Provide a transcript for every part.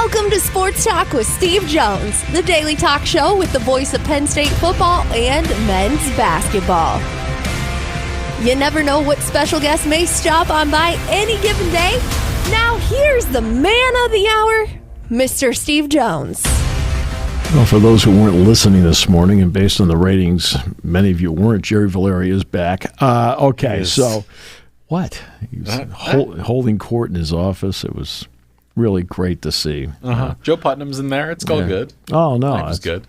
Welcome to Sports Talk with Steve Jones, the daily talk show with the voice of Penn State football and men's basketball. You never know what special guest may stop on by any given day. Now here's the man of the hour, Mr. Steve Jones. Well, for those who weren't listening this morning, and based on the ratings, many of you weren't, Jerry Valeria is back. Okay, yes. So what? He was holding court in his office. It was really great to see. Joe Putnam's in there. It's all good. Oh, no. It was good.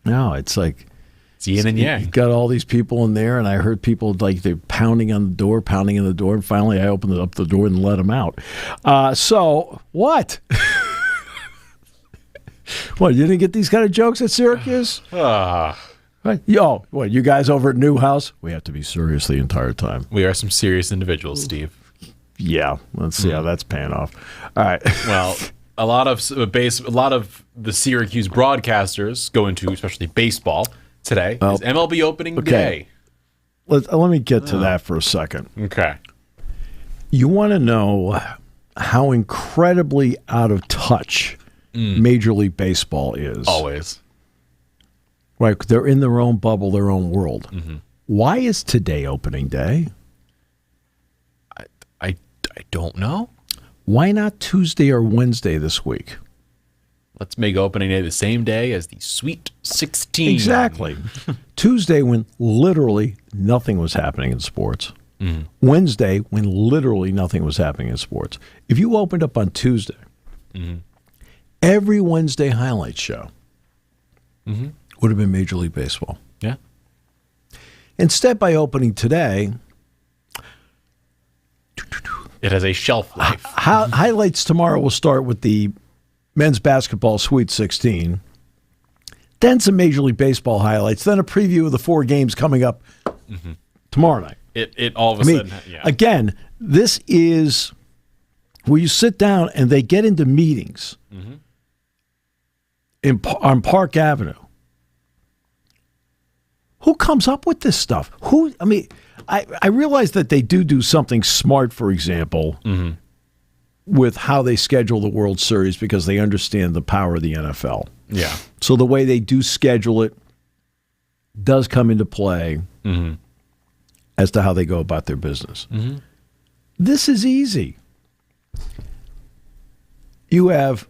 No, it's like... It's yin and yang. You got all these people in there, and I heard people like they're pounding on the door, and finally I opened up the door and let them out. So, what? What, you didn't get these kind of jokes at Syracuse? What? What, you guys over at Newhouse? We have to be serious the entire time. We are some serious individuals, Steve. Yeah, let's see how that's paying off. All right. Well, a lot of the Syracuse broadcasters go into especially baseball today. Is MLB opening day. Let me get to that for a second. Okay. You want to know how incredibly out of touch Major League Baseball is. Always. Right, they're in their own bubble, their own world. Mm-hmm. Why is today opening day? I don't know. Why not Tuesday or Wednesday this week? Let's make opening day the same day as the Sweet 16. Exactly. Tuesday when literally nothing was happening in sports. Mm-hmm. Wednesday when literally nothing was happening in sports. If you opened up on Tuesday, every Wednesday highlight show would have been Major League Baseball. Yeah. Instead, by opening today, it has a shelf life. Highlights tomorrow will start with the men's basketball Sweet 16, then some Major League Baseball highlights, then a preview of the 4 games coming up tomorrow night. It all of a sudden, yeah. Again, this is where you sit down and they get into meetings on Park Avenue. Who comes up with this stuff? I realize that they do something smart, for example, with how they schedule the World Series because they understand the power of the NFL. Yeah. So the way they do schedule it does come into play as to how they go about their business. This is easy. If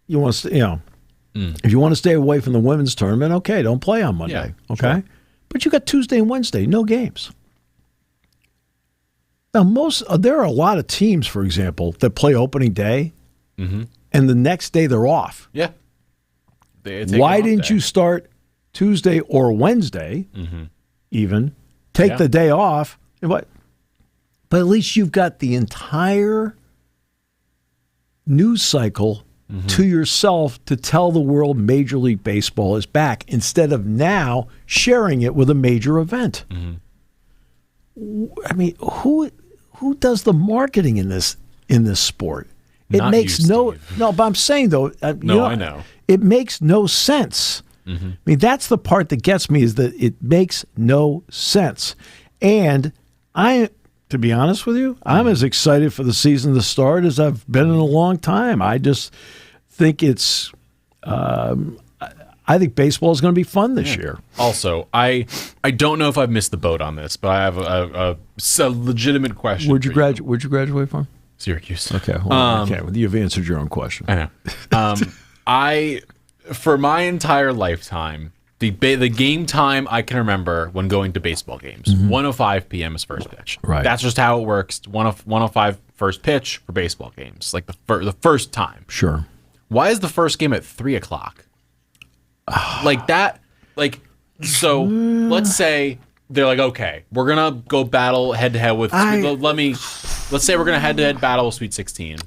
you want to stay away from the women's tournament, okay, don't play on Monday, okay? Sure. But you got Tuesday and Wednesday, no games. Now, there are a lot of teams, for example, that play opening day, and the next day they're off. Yeah. Why didn't you start Tuesday or Wednesday, even, take the day off, but at least you've got the entire news cycle to yourself to tell the world Major League Baseball is back instead of now sharing it with a major event. I mean, who does the marketing in this sport? It makes no. But I'm saying though. I know it makes no sense. I mean, that's the part that gets me is that it makes no sense. And to be honest with you, I'm as excited for the season to start as I've been in a long time. I just think it's. I think baseball is going to be fun this year. Also, I don't know if I've missed the boat on this, but I have a legitimate question. Where'd you graduate from? Syracuse. Okay. Well, you've answered your own question. I know. For my entire lifetime, the game time I can remember when going to baseball games, 1:05 p.m. is first pitch. Right. That's just how it works. 1:05 first pitch for baseball games, like the first time. Sure. Why is the first game at 3:00? Like that, so let's say they're like, okay, we're going to go battle head to head with, let's say we're going to head to head battle with Sweet 16,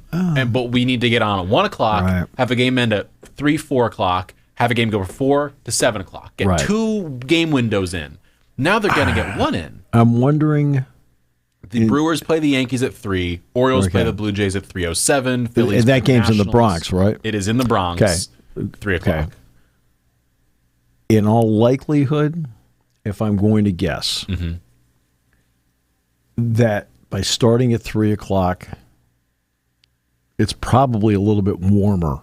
but we need to get on at 1:00, right. Have a game end at 4 o'clock, have a game go from 4 to 7 o'clock, get 2 game windows in. Now they're going to get 1 in. I'm wondering. The Brewers play the Yankees at 3, Orioles play the Blue Jays at 3:07, Phillies. And that game's in the Bronx, right? It is in the Bronx. Okay. 3 o'clock. Okay. In all likelihood, if I'm going to guess, that by starting at 3 o'clock, it's probably a little bit warmer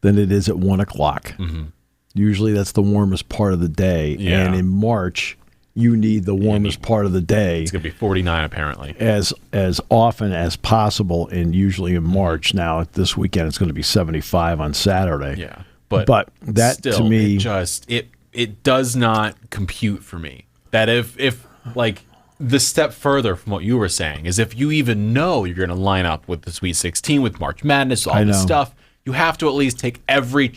than it is at 1 o'clock. Mm-hmm. Usually that's the warmest part of the day. Yeah. And in March, you need the warmest part of the day. It's going to be 49 apparently. As often as possible, and usually in March. Now, this weekend, it's going to be 75 on Saturday. Yeah. But that, still, to me... It does not compute for me. That if like, the step further from what you were saying is if you even know you're going to line up with the Sweet 16, with March Madness, all this stuff, you have to at least take every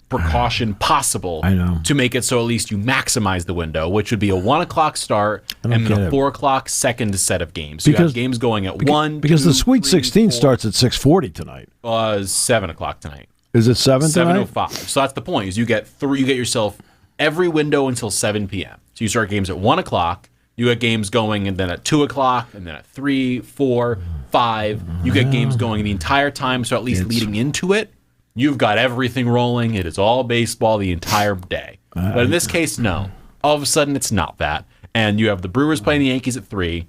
precaution possible to make it so at least you maximize the window, which would be a 1 o'clock start and then a 4 o'clock second set of games. So you have games going at 1, because 2, the Sweet 3, 16 4, starts at 6:40 tonight. 7 o'clock tonight. Is it 7 tonight? 7:05. So that's the point. Is you get yourself every window until 7 p.m. So you start games at 1 o'clock. You get games going, and then at 2 o'clock, and then at 3, 4, 5. You get games going the entire time. So at least leading into it, you've got everything rolling. It is all baseball the entire day. But in this case, no. All of a sudden, it's not that. And you have the Brewers playing the Yankees at 3,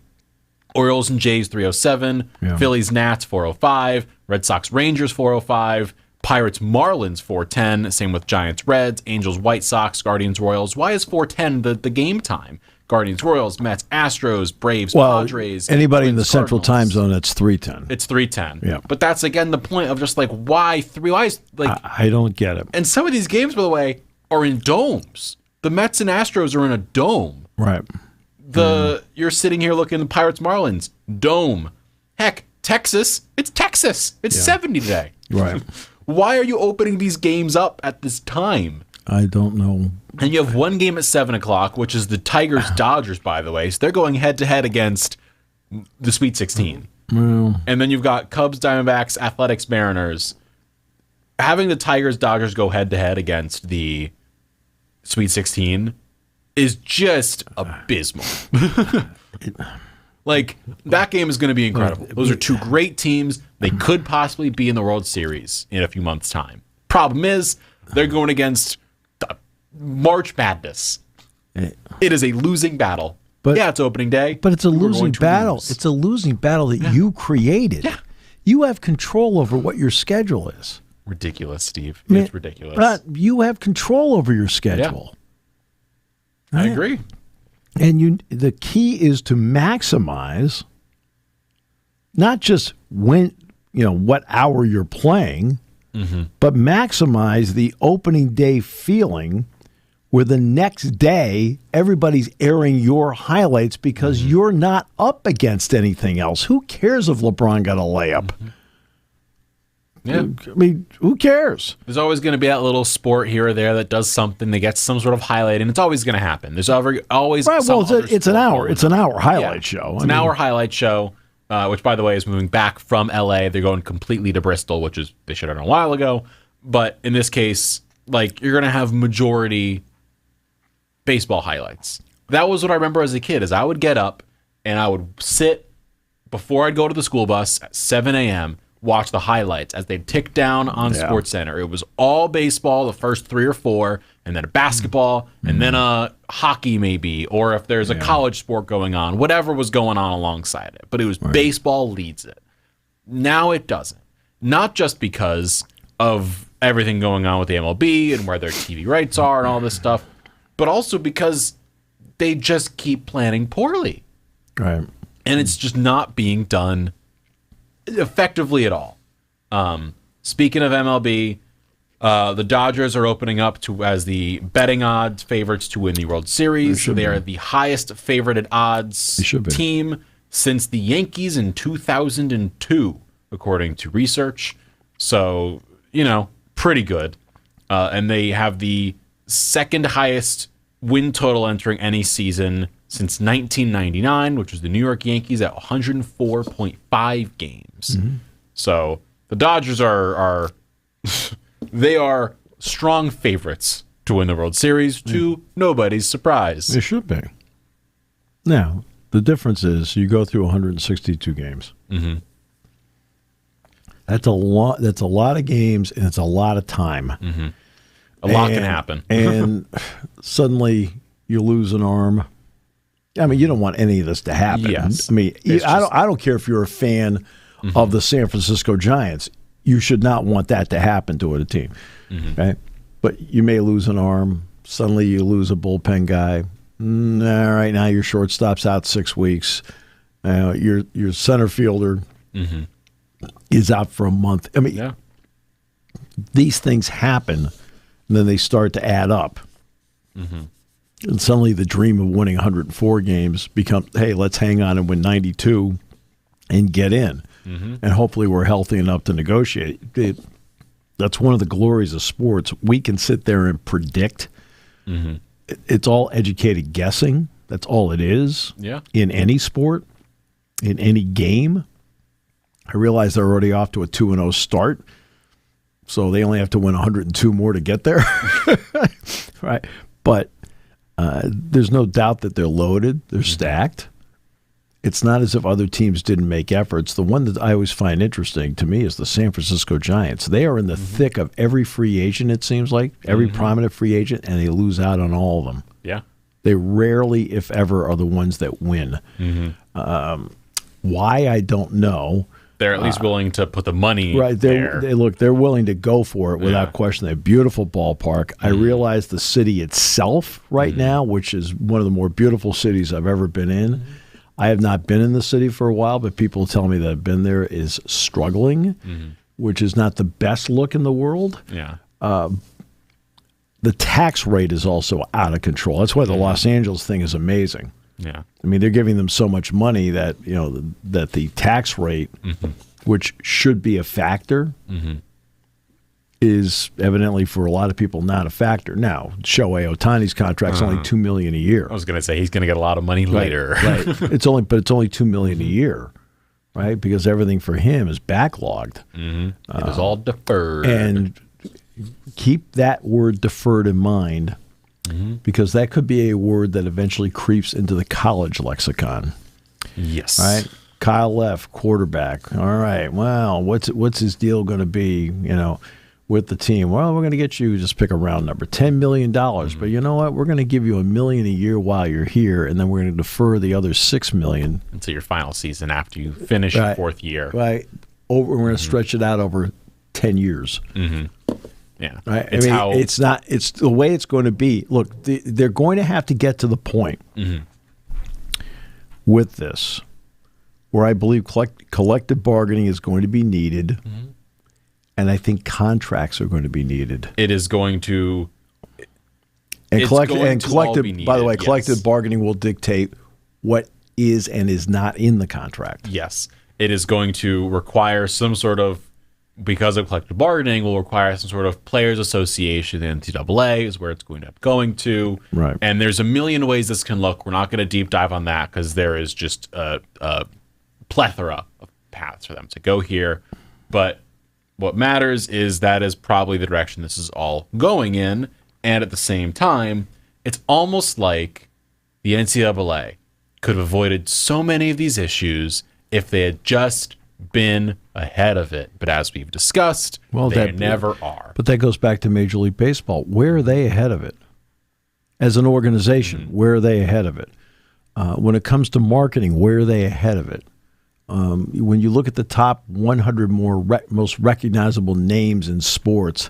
Orioles and Jays 3:07, Phillies Nats 4:05, Red Sox Rangers 4:05, Pirates Marlins 4:10. Same with Giants Reds, Angels White Sox, Guardians Royals. Why is 4:10 the game time? Guardians Royals, Mets Astros, Braves Padres. Anybody Twins, in the Central Cardinals. Time Zone, it's 3:10. It's 3:10. Yeah. But that's again the point of just like why 3? Why is like I don't get it. And some of these games, by the way, are in domes. The Mets and Astros are in a dome. Right. You're sitting here looking at the Pirates Marlins dome. Heck, Texas. It's Texas. It's 70 today. Right. Why are you opening these games up at this time? I don't know. And you have one game at 7 o'clock, which is the Tigers-Dodgers, by the way. So they're going head-to-head against the Sweet 16. Well, And then you've got Cubs, Diamondbacks, Athletics, Mariners. Having the Tigers-Dodgers go head-to-head against the Sweet 16 is just abysmal. Like, that game is going to be incredible. Those are two great teams. They could possibly be in the World Series in a few months' time. Problem is, they're going against March Madness. It is a losing battle. But it's opening day. But it's a losing battle. It's a losing battle that you created. Yeah. You have control over what your schedule is. Ridiculous, Steve. It's ridiculous. But you have control over your schedule. Yeah. I agree. And the key is to maximize not just what hour you're playing, but maximize the opening day feeling where the next day everybody's airing your highlights because you're not up against anything else. Who cares if LeBron got a layup? Yeah. I mean, who cares? There's always going to be that little sport here or there that does something, that gets some sort of highlight, and it's always going to happen. There's always right. Well, it's an hour. It's an hour highlight show. It's an hour highlight show, which, by the way, is moving back from LA. They're going completely to Bristol, which is they should have done a while ago. But in this case, like, you're going to have majority baseball highlights. That was what I remember as a kid. Is I would get up and I would sit before I'd go to the school bus at 7 a.m. watch the highlights as they tick down on SportsCenter. It was all baseball, the first 3 or 4, and then a basketball, and then a hockey maybe, or if there's a college sport going on, whatever was going on alongside it. But it was baseball leads it. Now it doesn't. Not just because of everything going on with the MLB and where their TV rights are and all this stuff, but also because they just keep planning poorly. Right. And it's just not being done effectively at all. Speaking of MLB, the Dodgers are opening up as the betting odds favorites to win the World Series. They are the highest favorited odds team since the Yankees in 2002, according to research. So, pretty good. And they have the second highest win total entering any season since 1999, which was the New York Yankees at 104.5 games. So the Dodgers are they are strong favorites to win the World Series, to nobody's surprise. They should be. Now, the difference is you go through 162 games. That's a lot. That's a lot of games, and it's a lot of time. A lot can happen. And suddenly you lose an arm. I mean, you don't want any of this to happen. Yes. I mean, I don't care if you're a fan of the San Francisco Giants. you should not want that to happen to a team, right? But you may lose an arm. Suddenly you lose a bullpen guy. Right now your shortstop's out 6 weeks. Your center fielder is out for a month. I mean, these things happen, and then they start to add up. And suddenly the dream of winning 104 games becomes, hey, let's hang on and win 92 and get in. And hopefully we're healthy enough to negotiate. That's one of the glories of sports. We can sit there and predict. It's all educated guessing. That's all it is. In any sport, in any game. I realize they're already off to a 2-0 start, so they only have to win 102 more to get there. Right? But there's no doubt that they're loaded. They're stacked. It's not as if other teams didn't make efforts. The one that I always find interesting to me is the San Francisco Giants. They are in the thick of every free agent, it seems like, every prominent free agent, and they lose out on all of them. They rarely, if ever, are the ones that win. Why, I don't know. They're at least willing to put the money there. They're willing to go for it without question. They have a beautiful ballpark. I realize the city itself right now, which is one of the more beautiful cities I've ever been in. I have not been in the city for a while, but people tell me that have been there is struggling, which is not the best look in the world. The tax rate is also out of control. That's why the Los Angeles thing is amazing. I mean, they're giving them so much money that that the tax rate, which should be a factor, is evidently for a lot of people not a factor. Now, Shohei Ohtani's contract's only $2 million a year. I was going to say he's going to get a lot of money later. It's only $2 million a year, right? Because everything for him is backlogged. It is all deferred. And keep that word deferred in mind, because that could be a word that eventually creeps into the college lexicon. Yes. Right? Kyle F., quarterback. All right. Well, what's his deal going to be? With the team, well, we're going to get you, just pick a round number, $10 million. But you know what? We're going to give you $1 million a year while you're here, and then we're going to defer the other $6 million until your final season after you finish your fourth year. Right. We're going to stretch it out over 10 years. Yeah. Right. It's the way it's going to be. Look, they're going to have to get to the point with this where I believe collective bargaining is going to be needed. And I think contracts are going to be needed. It is going to. Collective bargaining will dictate what is and is not in the contract. Yes, it is going to require some sort of, because of collective bargaining, will require some sort of players' association. The NCAA is where it's going to end up going to. Right. And there's a million ways this can look. We're not going to deep dive on that because there is just a plethora of paths for them to go here, but. What matters is that is probably the direction this is all going in, and at the same time, it's almost like the NCAA could have avoided so many of these issues if they had just been ahead of it. But as we've discussed, they never are. But that goes back to Major League Baseball. Where are they ahead of it? As an organization, where are they ahead of it? When it comes to marketing, where are they ahead of it? When you look at the top 100 most recognizable names in sports,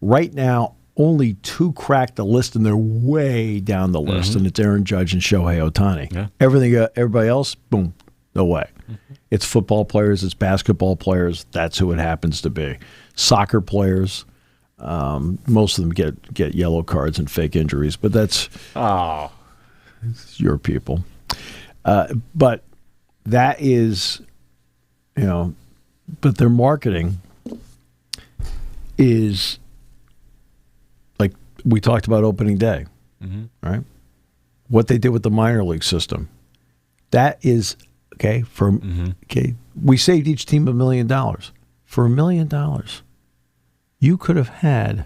right now only 2 cracked the list, and they're way down the list, and it's Aaron Judge and Shohei Ohtani. Yeah. Everybody else, boom, no way. It's football players, it's basketball players. That's who it happens to be. Soccer players, most of them get yellow cards and fake injuries, but that's it's your people. But that is, but their marketing is like we talked about opening day, right? What they did with the minor league system. That is, okay, we saved each team $1 million. For $1 million, you could have had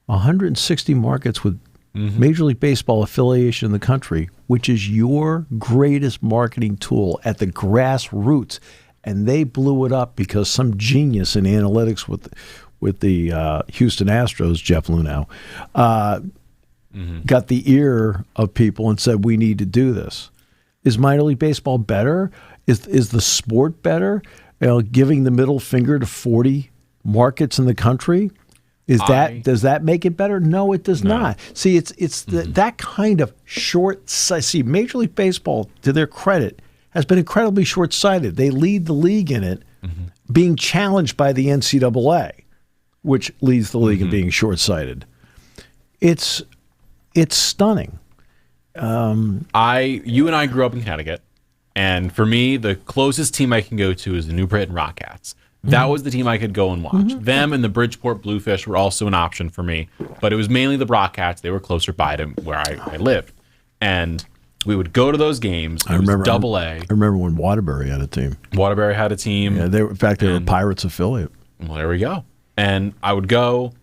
160 markets with Major League Baseball affiliation in the country, which is your greatest marketing tool at the grassroots. And they blew it up because some genius in analytics with the Houston Astros, Jeff Luhnow, got the ear of people and said, we need to do this. Is minor league baseball better? Is the sport better? giving the middle finger to 40 markets in the country. Does that make it better? No, it does not. See, it's that kind of short. See, Major League Baseball, to their credit, has been incredibly short-sighted. They lead the league in it, being challenged by the NCAA, which leads the league in being short-sighted. It's stunning. You and I grew up in Connecticut, and for me, the closest team I can go to is the New Britain Rockcats. That was the team I could go and watch. Them and the Bridgeport Bluefish were also an option for me, but it was mainly the Rockcats. They were closer by to where I lived, and we would go to those games. It was Double-A. I remember when Waterbury had a team. Waterbury had a team. Yeah, they were a Pirates affiliate. Well, there we go. And I would go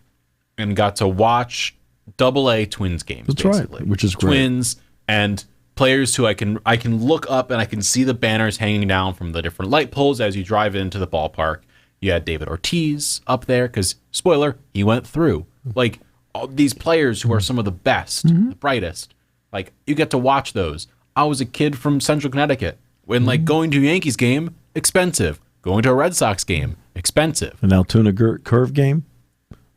and got to watch Double-A Twins games. That's basically. Right, which is great. Twins and players who I can look up and I can see the banners hanging down from the different light poles as you drive into the ballpark. You had David Ortiz up there because, spoiler, he went through. Like, all these players who are some of the best, the brightest, like, you get to watch those. I was a kid from Central Connecticut when, like, going to a Yankees game, expensive. Going to a Red Sox game, expensive. An Altoona Curve game,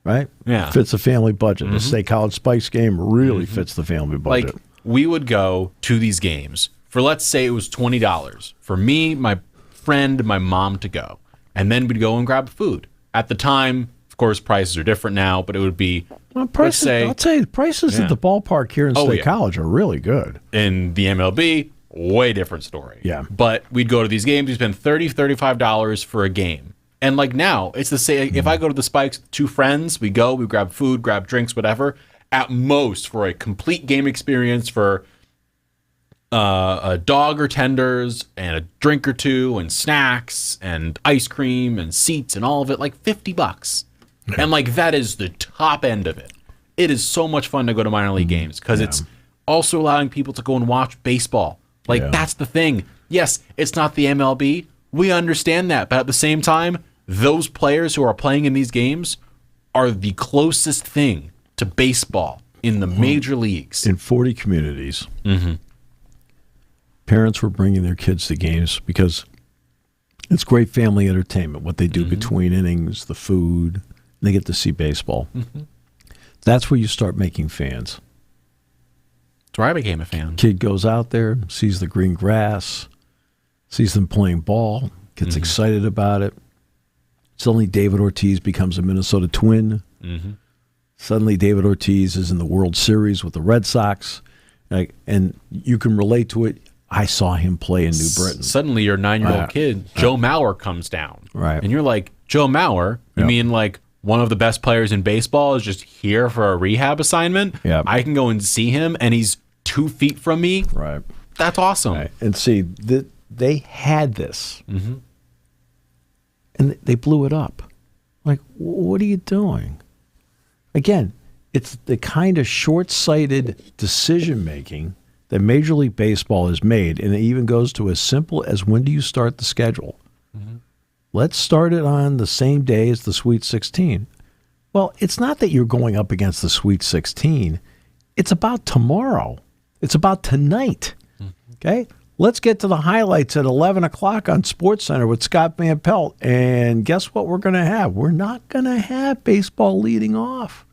right? Yeah. Fits the family budget. The State College Spikes game really fits the family budget. Like, we would go to these games for, let's say it was $20 for me, my friend, my mom to go. And then we'd go and grab food. At the time, of course, prices are different now, but it would be, I'll tell you, the prices at the ballpark here in State College are really good. In the MLB, way different story. Yeah. But we'd go to these games, we'd spend $30, $35 for a game. And like now, it's the same. If I go to the Spikes with two friends, we go, we grab food, grab drinks, whatever. At most, for a complete game experience, for a dog or tenders and a drink or two and snacks and ice cream and seats and all of it, like $50. And like that is the top end of it. It is so much fun to go to minor league games because it's also allowing people to go and watch baseball. Like that's the thing. Yes, it's not the MLB. We understand that. But at the same time, those players who are playing in these games are the closest thing to baseball in the major leagues. In 40 communities. Parents were bringing their kids to games because it's great family entertainment, what they do between innings, the food. They get to see baseball. That's where you start making fans. That's where I became a fan. Kid goes out there, sees the green grass, sees them playing ball, gets excited about it. Suddenly David Ortiz becomes a Minnesota Twin. Suddenly David Ortiz is in the World Series with the Red Sox. And you can relate to it. I saw him play in New Britain. Suddenly your 9-year-old kid, Joe Mauer, comes down. Right. And you're like, Joe Mauer? You mean like one of the best players in baseball is just here for a rehab assignment? Yeah. I can go and see him and he's 2 feet from me? Right. That's awesome. Right. And see, they had this. And they blew it up. Like, what are you doing? Again, it's the kind of short-sighted decision-making that Major League Baseball has made, and it even goes to as simple as when do you start the schedule? Let's start it on the same day as the Sweet 16. Well, it's not that you're going up against the Sweet 16. It's about tomorrow. It's about tonight. Okay? Let's get to the highlights at 11 o'clock on SportsCenter with Scott Van Pelt. And guess what we're going to have? We're not going to have baseball leading off.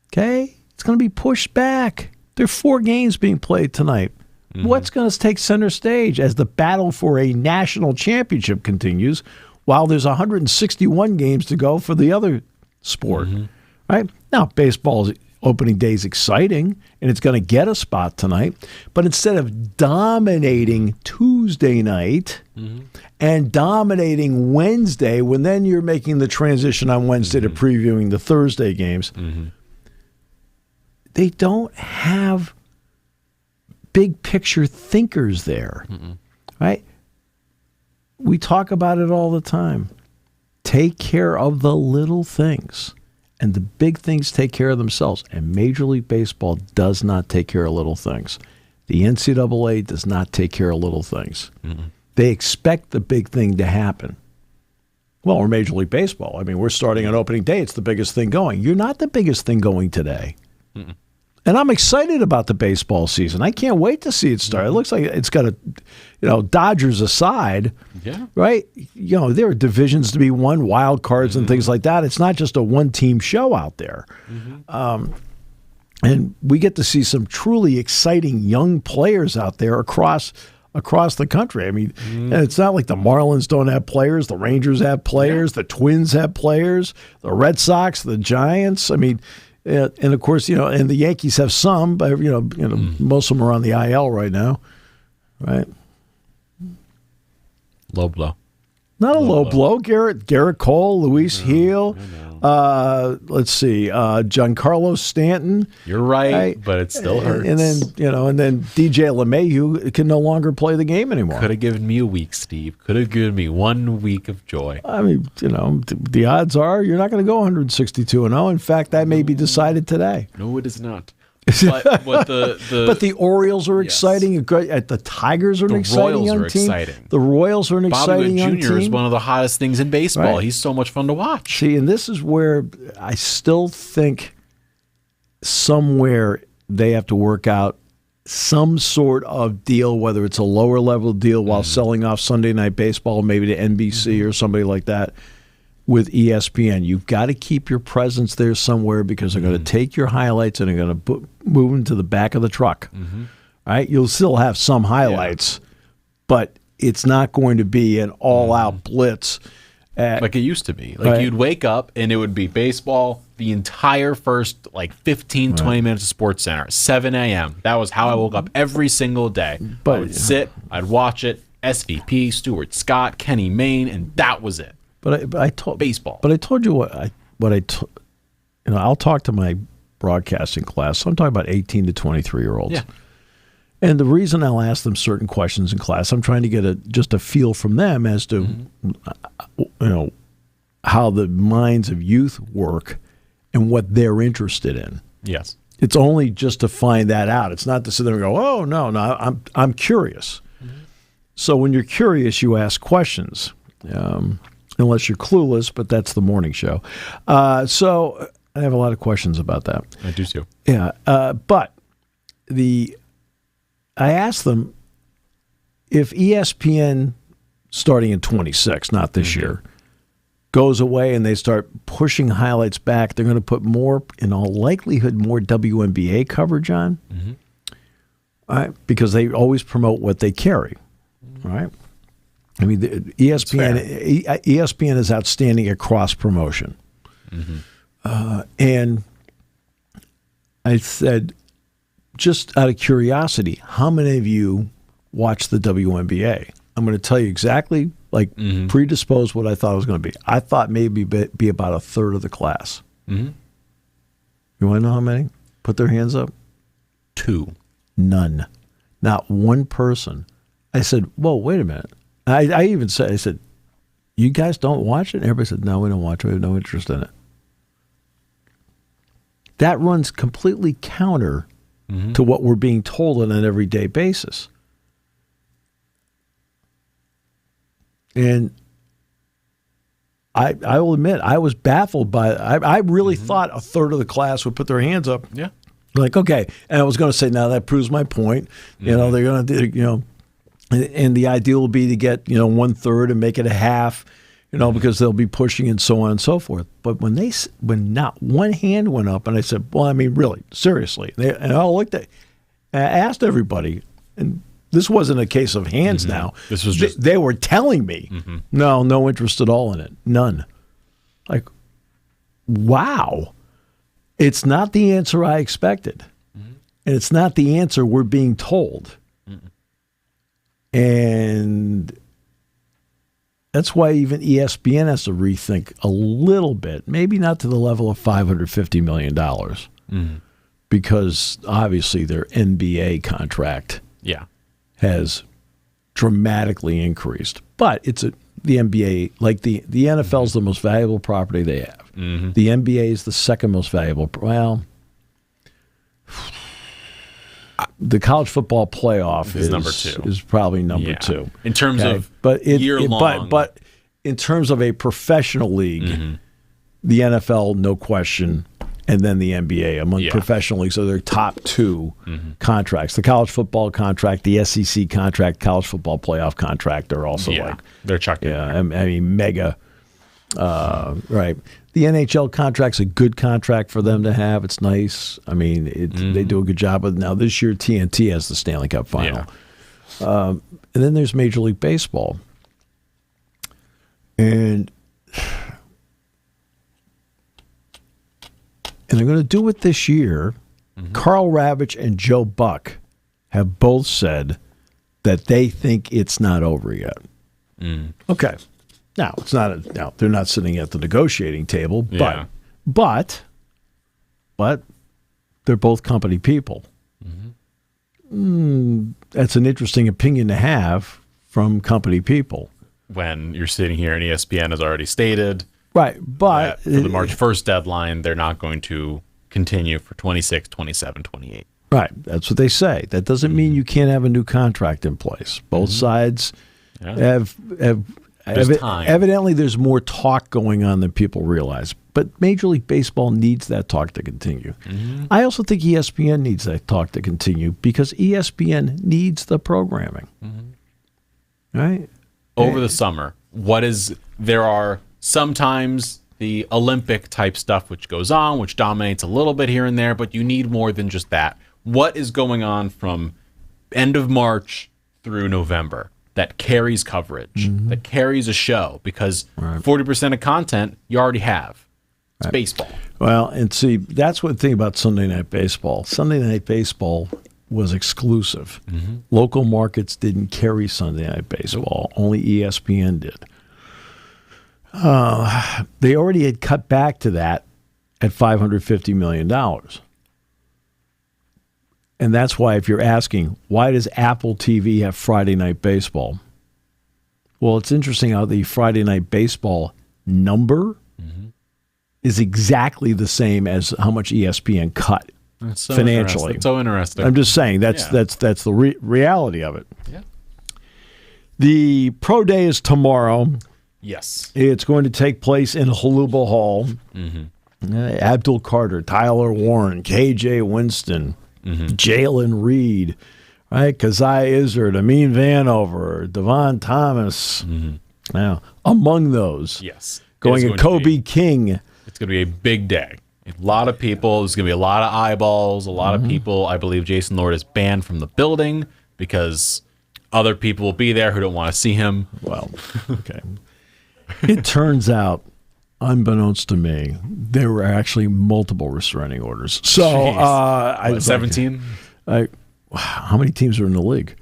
Okay? It's going to be pushed back. There are 4 games being played tonight. What's going to take center stage as the battle for a national championship continues while there's 161 games to go for the other sport? Right? Now, baseball's opening day is exciting, and it's going to get a spot tonight. But instead of dominating Tuesday night and dominating Wednesday, when then you're making the transition on Wednesday to previewing the Thursday games, they don't have big picture thinkers there, right? We talk about it all the time. Take care of the little things, and the big things take care of themselves. And Major League Baseball does not take care of little things. The NCAA does not take care of little things. They expect the big thing to happen. Well, we're Major League Baseball. I mean, we're starting on opening day. It's the biggest thing going. You're not the biggest thing going today. And I'm excited about the baseball season. I can't wait to see it start. It looks like it's got Dodgers aside, right? There are divisions to be won, wild cards and things like that. It's not just a one-team show out there. And we get to see some truly exciting young players out there across the country. I mean, and it's not like the Marlins don't have players. The Rangers have players. The Twins have players. The Red Sox, the Giants. I mean, and of course, and the Yankees have some, but most of them are on the IL right now, right? Low blow. Not a low blow. Garrett Cole, Luis Gil. Let's see, Giancarlo Stanton. You're right, but it still hurts. And then DJ LeMahieu can no longer play the game anymore. Could have given me a week, Steve. Could have given me 1 week of joy. I mean, the odds are you're not going to go 162-0. In fact, that may be decided today. No, it is not. But the Orioles are exciting. The Tigers are an exciting young team. The Royals are an exciting young team. Bobby Witt Jr. is one of the hottest things in baseball. Right. He's so much fun to watch. See, and this is where I still think somewhere they have to work out some sort of deal, whether it's a lower level deal while selling off Sunday Night Baseball, maybe to NBC or somebody like that. With ESPN, you've got to keep your presence there somewhere because they're going to take your highlights and they're going to move them to the back of the truck. All right, you'll still have some highlights, but it's not going to be an all-out blitz like it used to be. Like you'd wake up and it would be baseball the entire first 15, 20 minutes of Sports Center, 7 a.m. That was how I woke up every single day. But I would sit, I'd watch it. SVP, Stuart Scott, Kenny Mayne, and that was it. But I told baseball. But I told you I'll talk to my broadcasting class. So I'm talking about 18 to 23-year-olds. Yeah. And the reason I'll ask them certain questions in class, I'm trying to get just a feel from them as to how the minds of youth work and what they're interested in. Yes. It's only just to find that out. It's not to sit there and go, "Oh, no, I'm curious." So when you're curious, you ask questions. Unless you're clueless, but that's the morning show. So I have a lot of questions about that. I do too. Yeah, but I asked them if ESPN, starting in 26, not this year, goes away and they start pushing highlights back, they're going to put more, in all likelihood, more WNBA coverage on, right? Because they always promote what they carry, right? I mean, ESPN is outstanding at cross promotion. And I said, just out of curiosity, how many of you watch the WNBA? I'm going to tell you exactly, predisposed what I thought it was going to be. I thought maybe be about a third of the class. You want to know how many? Put their hands up. 2. None. Not one person. I said, whoa, wait a minute. I even said, you guys don't watch it? And everybody said, no, we don't watch it. We have no interest in it. That runs completely counter to what we're being told on an everyday basis. And I will admit, I was baffled by it. I really thought a third of the class would put their hands up. Yeah. Like, okay. And I was going to say, now that proves my point. They're going to do, and the ideal will be to get, 1/3 and make it a half, because they'll be pushing and so on and so forth. But when not one hand went up, and I said, well, I mean, really, seriously. And I looked at, I asked everybody, and this wasn't a case of hands now. This was just. They were telling me, no interest at all in it. None. Like, wow. It's not the answer I expected. And it's not the answer we're being told. And that's why even ESPN has to rethink a little bit, maybe not to the level of $550 million, because obviously their NBA contract has dramatically increased. But it's the NBA, like the NFL is the most valuable property they have. The NBA is the second most valuable. Well, the college football playoff is number 2. Is probably number 2 in terms of year long. But in terms of a professional league, the NFL, no question, and then the NBA among professional leagues are their top two contracts. The college football contract, the SEC contract, college football playoff contract are also they're chucked in there. I mean, mega. Right. The NHL contract's a good contract for them to have. It's nice. I mean, they do a good job with it. Now, this year, TNT has the Stanley Cup final. Yeah. And then there's Major League Baseball. And they're going to do it this year. Carl Ravitch and Joe Buck have both said that they think it's not over yet. Okay. Now, it's not. Now they're not sitting at the negotiating table, but they're both company people. That's an interesting opinion to have from company people. When you're sitting here and ESPN has already stated, right? But for the March 1st deadline, they're not going to continue for 26, 27, 28. Right. That's what they say. That doesn't mean you can't have a new contract in place. Both sides have evidently there's more talk going on than people realize. But Major League Baseball needs that talk to continue. I also think ESPN needs that talk to continue because ESPN needs the programming. Right? Over the summer, there are sometimes the Olympic type stuff which goes on, which dominates a little bit here and there, but you need more than just that. What is going on from end of March through November that carries coverage, that carries a show? Because 40% of content you already have. It's baseball. Well, and see, that's one thing about Sunday Night Baseball. Sunday Night Baseball was exclusive. Local markets didn't carry Sunday Night Baseball. Only ESPN did. They already had cut back to that at $550 million. And that's why, if you're asking, why does Apple TV have Friday Night Baseball? Well, it's interesting how the Friday Night Baseball number is exactly the same as how much ESPN cut financially. That's so interesting. I'm just saying that's the reality of it. Yeah. The Pro Day is tomorrow. Yes. It's going to take place in Holuba Hall. Abdul Carter, Tyler Warren, KJ Winston, Jalen Reed, right? Kazai Izzard, Amin Vanover, Devon Thomas. Now, among those, going in Kobe King. It's going to be a big day. A lot of people. There's going to be a lot of eyeballs. A lot of people. I believe Jason Lord is banned from the building because other people will be there who don't want to see him. Well, okay. It turns out, unbeknownst to me, there were actually multiple restraining orders. So, 17? How many teams are in the league?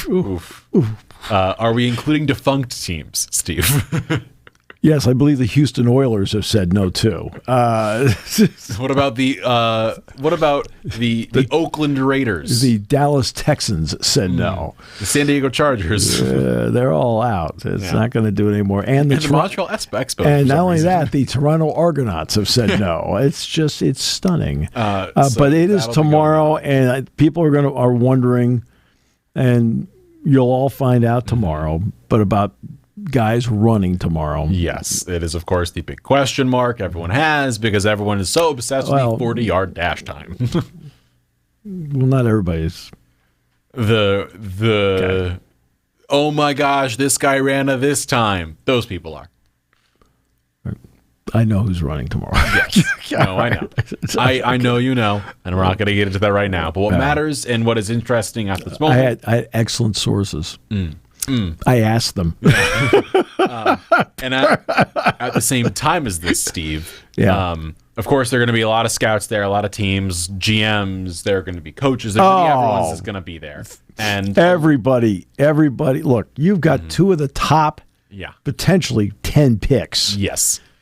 Oof. Are we including defunct teams, Steve? Yes, I believe the Houston Oilers have said no too. What about the Oakland Raiders? The Dallas Texans said no. The San Diego Chargers. They're all out. It's not going to do it anymore. And the Montreal Expos. And not only that, the Toronto Argonauts have said no. It's stunning. But it is tomorrow, and people are wondering, and you'll all find out tomorrow. But about guys running tomorrow. Yes, it is, of course, the big question mark everyone has because everyone is so obsessed with the 40-yard dash time. Well, not everybody's. Okay. Oh my gosh, this guy ran at this time. Those people are. I know who's running tomorrow. Yes. No, I know. I know you know, and we're not going to get into that right now. But what matters and what is interesting at this moment. I had excellent sources. I asked them. And at the same time as this, Steve, of course, there are going to be a lot of scouts there, a lot of teams, GMs, there are going to be coaches, everyone's is going to be there. And everybody. Look, you've got two of the top, potentially 10 picks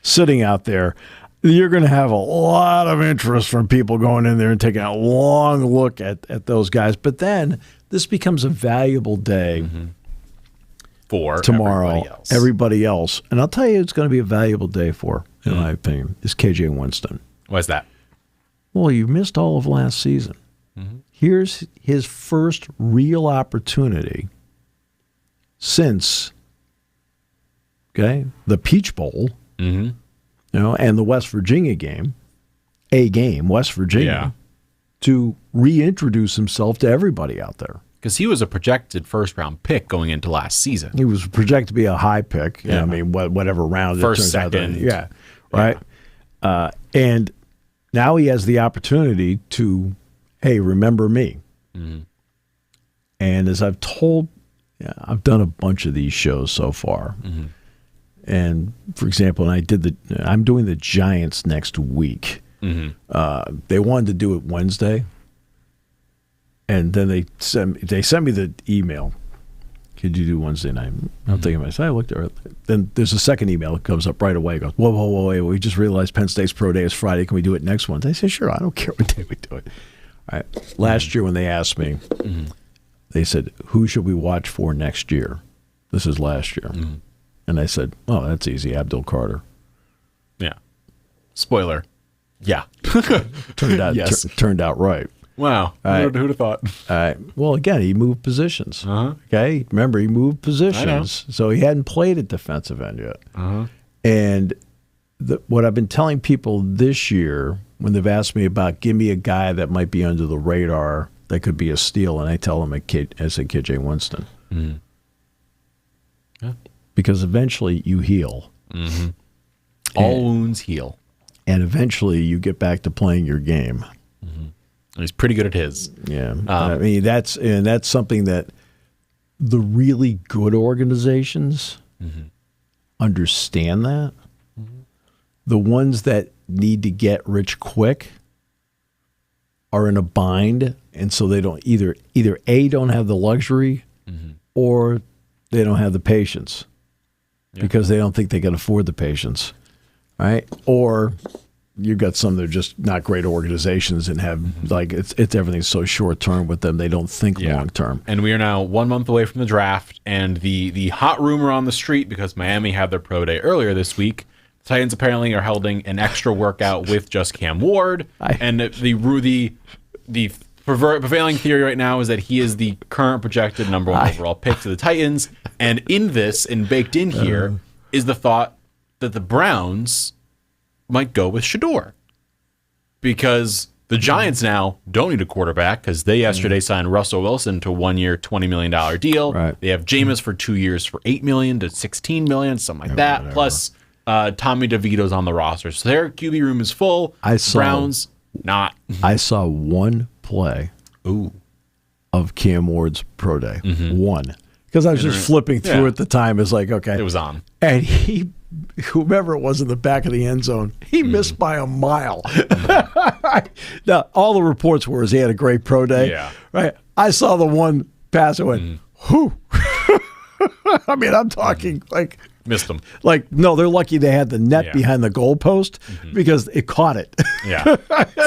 sitting out there. You're going to have a lot of interest from people going in there and taking a long look at those guys. But then this becomes a valuable day for tomorrow, everybody else. And I'll tell you, it's going to be a valuable day for, in my opinion, is KJ Winston. Why is that? Well, you missed all of last season. Here's his first real opportunity since, the Peach Bowl, and the West Virginia game. A game, West Virginia, to reintroduce himself to everybody out there. Because he was a projected first-round pick going into last season. He was projected to be a high pick. Yeah. I mean, whatever round. First, second. Yeah, right. Yeah. And now he has the opportunity to, hey, remember me. Mm-hmm. And as I've told, I've done a bunch of these shows so far. Mm-hmm. And, for example, I'm doing the Giants next week. Mm-hmm. They wanted to do it Wednesday. And then they sent me the email. Could you do Wednesday night? I'm thinking to myself, I looked at it. Then there's a second email that comes up right away. It goes, whoa, wait, we just realized Penn State's pro day is Friday. Can we do it next Wednesday? I said, sure, I don't care what day we do it. All right. Last year when they asked me, they said, who should we watch for next year? This is last year. Mm-hmm. And I said, oh, that's easy, Abdul Carter. Yeah. Spoiler. Yeah. Turned out right. Wow. Who'd have thought? Well, again, he moved positions. Okay. Remember, he moved positions. So he hadn't played at defensive end yet. And what I've been telling people this year when they've asked me about, give me a guy that might be under the radar that could be a steal, and I tell them I say KJ Winston. Mm-hmm. Yeah. Because eventually you heal. Mm-hmm. All wounds heal. And eventually you get back to playing your game. Mm-hmm. He's pretty good at his. Yeah. I mean, that's something that the really good organizations understand that. Mm-hmm. The ones that need to get rich quick are in a bind, and so they don't either A, don't have the luxury, or they don't have the patience because they don't think they can afford the patience, right? Or you've got some that are just not great organizations and have like it's everything's so short term with them they don't think long term. And we are now 1 month away from the draft, and the hot rumor on the street, because Miami had their pro day earlier this week, the Titans apparently are holding an extra workout with just Cam Ward, and the prevailing theory right now is that he is the current projected number one overall pick to the Titans, and in this and baked in here is the thought that the Browns might go with Shedeur, because the Giants now don't need a quarterback because they yesterday signed Russell Wilson to a 1-year, $20 million deal. Right. They have Jameis for 2 years for $8 million to $16 million, something like that. Whatever. Plus, Tommy DeVito's on the roster, so their QB room is full. Browns not. I saw one play of Cam Ward's pro day. One, because I was just flipping through at the time. It's like, okay, it was on, and whomever it was in the back of the end zone, he missed by a mile. Now, all the reports were he had a great pro day. Yeah. Right. I saw the one pass and went, whoo. I mean, I'm talking like missed them. Like, no, they're lucky they had the net behind the goalpost because it caught it. Yeah.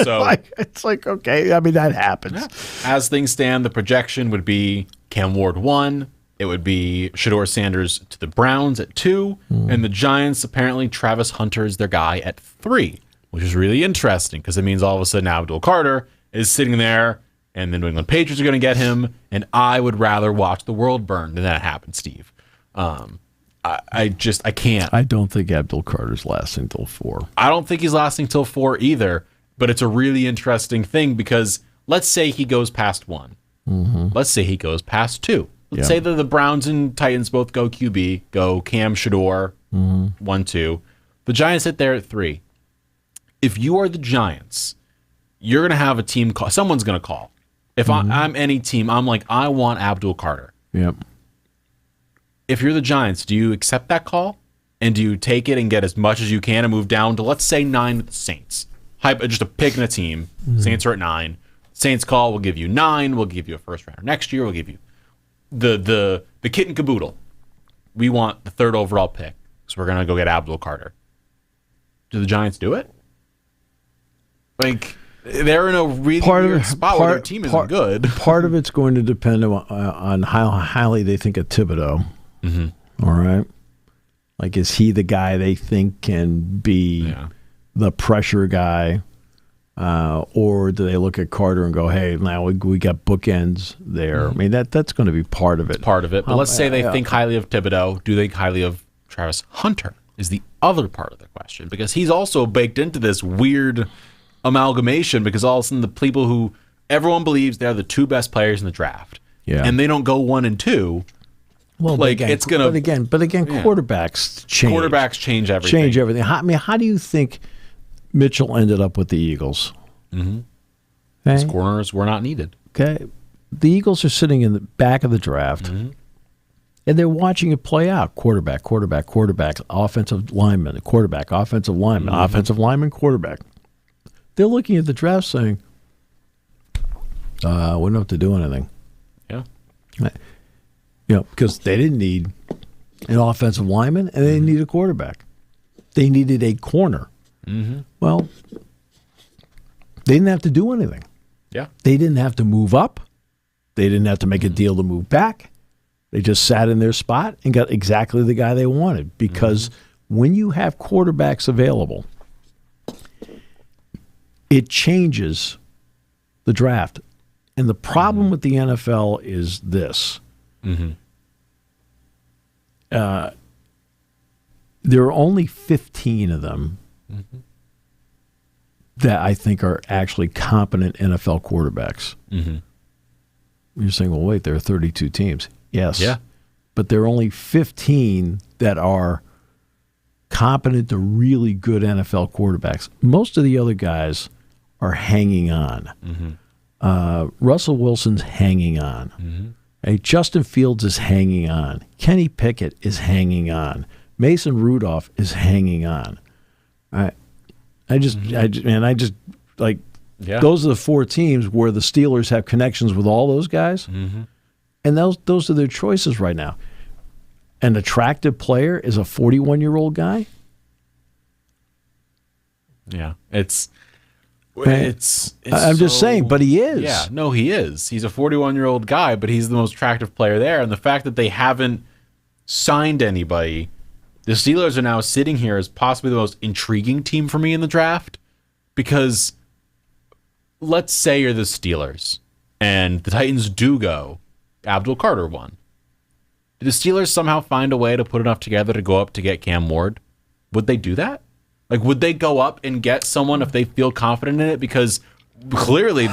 So it's like, okay, I mean, that happens. Yeah. As things stand, the projection would be Cam Ward 1. It would be Shedeur Sanders to the Browns at 2, and the Giants, apparently Travis Hunter is their guy at 3, which is really interesting because it means all of a sudden Abdul Carter is sitting there, and the New England Patriots are going to get him, and I would rather watch the world burn than that happen, Steve. I can't. I don't think Abdul Carter's lasting till 4. I don't think he's lasting till 4 either, but it's a really interesting thing because let's say he goes past 1. Let's say he goes past 2. Let's say that the Browns and Titans both go QB, go Cam, Shedeur, 1, 2. The Giants sit there at 3. If you are the Giants, you're going to have a team call. Someone's going to call. If I'm any team, I'm like, I want Abdul Carter. Yep. If you're the Giants, do you accept that call? And do you take it and get as much as you can and move down to, let's say, 9 with the Saints? Just a pick in a team. Saints are at 9. Saints call, we'll give you 9. We'll give you a first rounder next year. We'll give you the kit and caboodle. We want the 3rd overall pick, so we're going to go get Abdul Carter. Do the Giants do it? Like, they're in a really weird spot where their team isn't good. Part of it's going to depend on how highly they think of Thibodeau. All right? Like, is he the guy they think can be the pressure guy? Or do they look at Carter and go, hey, now we got bookends there? I mean, that's going to be part of it. It's part of it. But let's say they think highly of Thibodeau. Do they think highly of Travis Hunter is the other part of the question, because he's also baked into this weird amalgamation because all of a sudden the people who everyone believes they're the two best players in the draft, and they don't go 1 and 2. Well, like again, it's gonna. But again, quarterbacks change. Quarterbacks change everything. Change everything. I mean, how do you think Mitchell ended up with the Eagles? Mm-hmm. Okay. His corners were not needed. Okay, the Eagles are sitting in the back of the draft, and they're watching it play out. Quarterback, offensive lineman, quarterback, offensive lineman, offensive lineman, quarterback. They're looking at the draft saying, "We don't have to do anything." Yeah. Because they didn't need an offensive lineman and they didn't need a quarterback. They needed a corner. Mm-hmm. Well, they didn't have to do anything. Yeah. They didn't have to move up. They didn't have to make a deal to move back. They just sat in their spot and got exactly the guy they wanted. Because when you have quarterbacks available, it changes the draft. And the problem with the NFL is this. There are only 15 of them that I think are actually competent NFL quarterbacks. You're saying, well, wait, there are 32 teams. Yes. Yeah. But there are only 15 that are competent to really good NFL quarterbacks. Most of the other guys are hanging on. Russell Wilson's hanging on. Hey, Justin Fields is hanging on. Kenny Pickett is hanging on. Mason Rudolph is hanging on. Those are the 4 teams where the Steelers have connections with all those guys, and those are their choices right now. An attractive player is a 41-year-old guy. Yeah, I'm just saying, but he is. Yeah, no, he is. He's a 41-year-old guy, but he's the most attractive player there. And the fact that they haven't signed anybody, the Steelers are now sitting here as possibly the most intriguing team for me in the draft. Because let's say you're the Steelers and the Titans do go Abdul Carter 1. Did the Steelers somehow find a way to put enough together to go up to get Cam Ward? Would they do that? Like, would they go up and get someone if they feel confident in it? Because clearly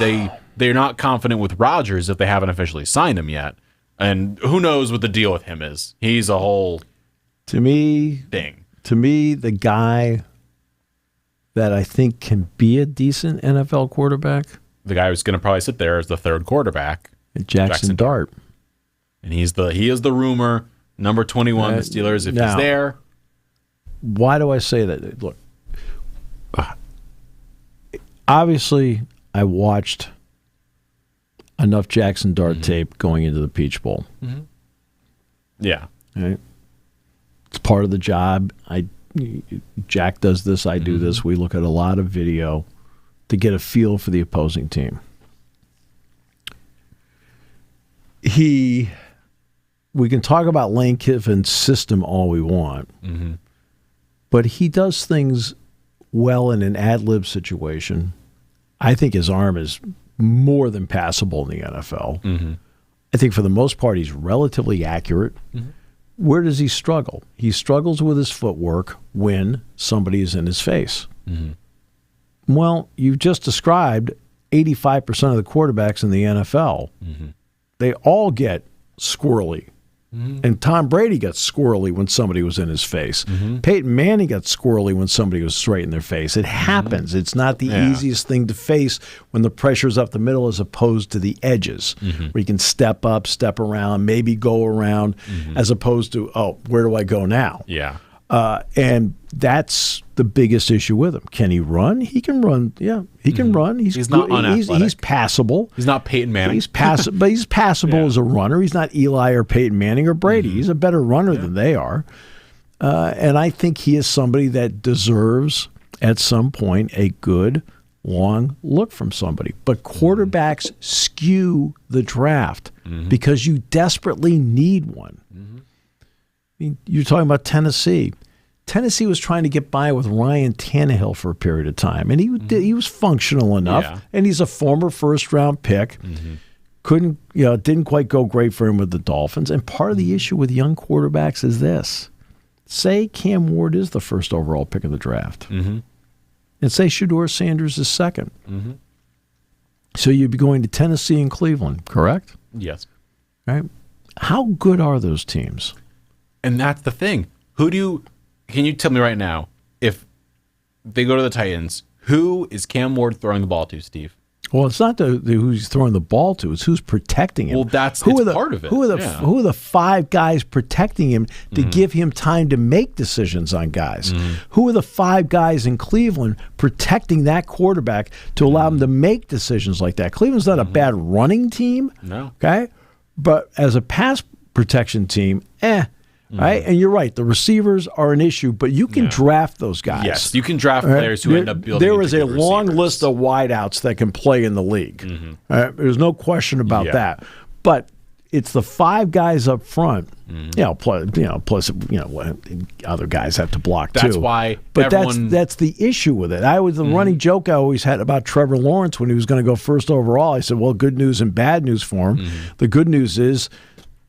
they're not confident with Rodgers if they haven't officially signed him yet. And who knows what the deal with him is. He's a whole thing. To me, the guy that I think can be a decent NFL quarterback. The guy who's going to probably sit there as the third quarterback. Jackson Dart. And he is the rumor, number 21, the Steelers, if he's there. Why do I say that? Look. Obviously, I watched enough Jackson Dart tape going into the Peach Bowl. Yeah. Right? It's part of the job. Jack does this, I do this. We look at a lot of video to get a feel for the opposing team. We can talk about Lane Kiffin's system all we want, but he does things well in an ad-lib situation. I think his arm is more than passable in the NFL. I think for the most part he's relatively accurate. Where does he struggle? He struggles with his footwork when somebody is in his face. Well, you've just described 85% of the quarterbacks in the NFL. They all get squirrely. And Tom Brady got squirrely when somebody was in his face. Peyton Manning got squirrely when somebody was straight in their face. It happens. It's not the easiest thing to face when the pressure's up the middle as opposed to the edges, where you can step up, step around, maybe go around, as opposed to, where do I go now? Yeah. And that's the biggest issue with him. Can he run? He can run. Yeah, he can run. He's not unathletic. He's passable. He's not Peyton Manning. But he's passable as a runner. He's not Eli or Peyton Manning or Brady. He's a better runner than they are. And I think he is somebody that deserves, at some point, a good, long look from somebody. But quarterbacks skew the draft because you desperately need one. I mean, you're talking about Tennessee. Tennessee was trying to get by with Ryan Tannehill for a period of time, and he was functional enough, and he's a former first-round pick. Didn't quite go great for him with the Dolphins. And part of the issue with young quarterbacks is this. Say Cam Ward is the first overall pick of the draft. And and say Shedeur Sanders is second. Mm-hmm. So you'd be going to Tennessee and Cleveland, correct? Yes. Right? How good are those teams? And that's the thing. Can you tell me right now, if they go to the Titans, who is Cam Ward throwing the ball to, Steve? Well, it's not who he's throwing the ball to; it's who's protecting him. Well, it's part of it. Who are the five guys protecting him to give him time to make decisions on guys? Who are the five guys in Cleveland protecting that quarterback to allow him to make decisions like that? Cleveland's not a bad running team, no. Okay, but as a pass protection team, right? And you're right. The receivers are an issue, but you can draft those guys. Yes, you can draft players who end up building. There is a long list of wideouts that can play in the league. There's no question about that. But it's the five guys up front. Plus other guys have to block too. That's why. But that's the issue with it. The running joke I always had about Trevor Lawrence when he was going to go first overall. I said, well, good news and bad news for him. The good news is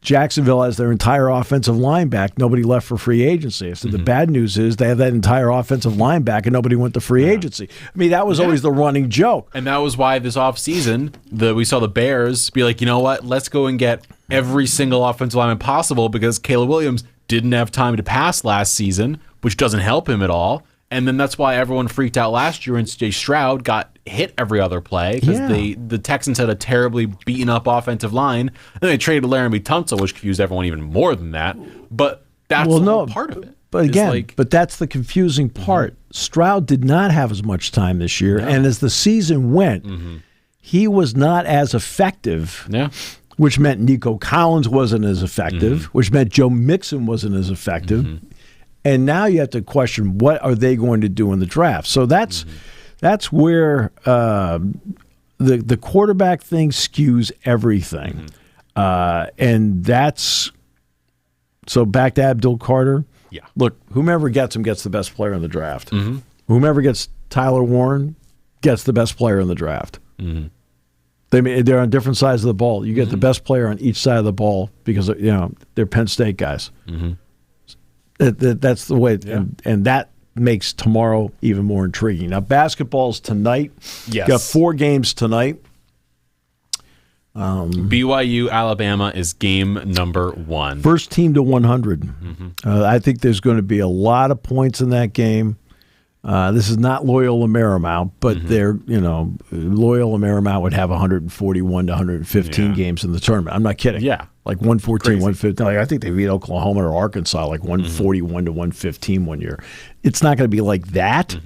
Jacksonville has their entire offensive line back. Nobody left for free agency. So the bad news is they have that entire offensive line back and nobody went to free agency. I mean, that was always the running joke. And that was why this offseason, we saw the Bears be like, you know what, let's go and get every single offensive lineman possible because Caleb Williams didn't have time to pass last season, which doesn't help him at all. And then that's why everyone freaked out last year and C.J. Stroud got hit every other play because the Texans had a terribly beaten up offensive line. And then they traded Laramie Tunsil, which confused everyone even more than that. But that's part of it. But again, but that's the confusing part. Stroud did not have as much time this year. And as the season went, he was not as effective. Yeah. Which meant Nico Collins wasn't as effective, which meant Joe Mixon wasn't as effective. And now you have to question, what are they going to do in the draft? So that's where the quarterback thing skews everything. And that's – so back to Abdul Carter. Yeah. Look, whomever gets him gets the best player in the draft. Whomever gets Tyler Warren gets the best player in the draft. They're on different sides of the ball. You get the best player on each side of the ball because they're Penn State guys. That's the way, and that makes tomorrow even more intriguing. Now, basketball's tonight. Yes. Got 4 games tonight. BYU, Alabama is game number 1. First team to 100. I think there's going to be a lot of points in that game. This is not Loyola Marymount, but Loyola Marymount would have 141 to 115 games in the tournament. I'm not kidding. Yeah. Like 114, 115. Like I think they beat Oklahoma or Arkansas like 141 to 115 one year. It's not going to be like that,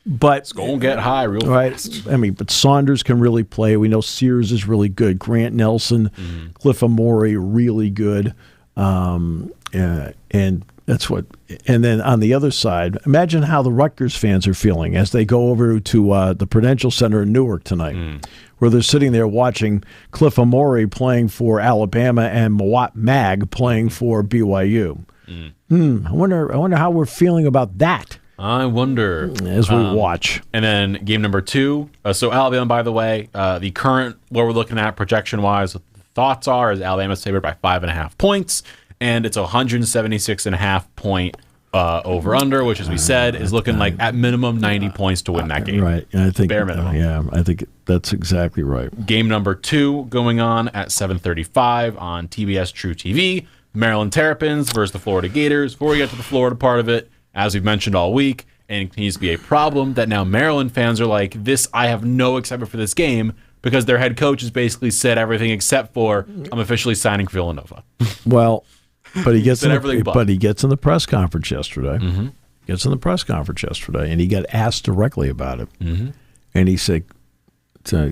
but it's going to get high real fast. I mean, but Saunders can really play. We know Sears is really good. Grant Nelson, Cliff Amore, really good. And that's what. And then on the other side, imagine how the Rutgers fans are feeling as they go over to the Prudential Center in Newark tonight, where they're sitting there watching Cliff Amore playing for Alabama and Mawat Mag playing for BYU. I wonder how we're feeling about that. I wonder as we watch. And then game number 2. So Alabama, by the way, the current what we're looking at projection wise, what the thoughts are is Alabama's favored by 5.5 points. And it's a 176.5 point over-under, which, as we said, is looking like at minimum 90 points to win that game. Right. And I think, bare minimum. I think that's exactly right. Game number 2 going on at 7:35 on TBS True TV. Maryland Terrapins versus the Florida Gators. Before we get to the Florida part of it, as we've mentioned all week, and it continues to be a problem that now Maryland fans are like, I have no excitement for this game because their head coach has basically said everything except for, I'm officially signing for Villanova. Well... But he gets in the press conference yesterday. Gets in the press conference yesterday, and he got asked directly about it. And he said,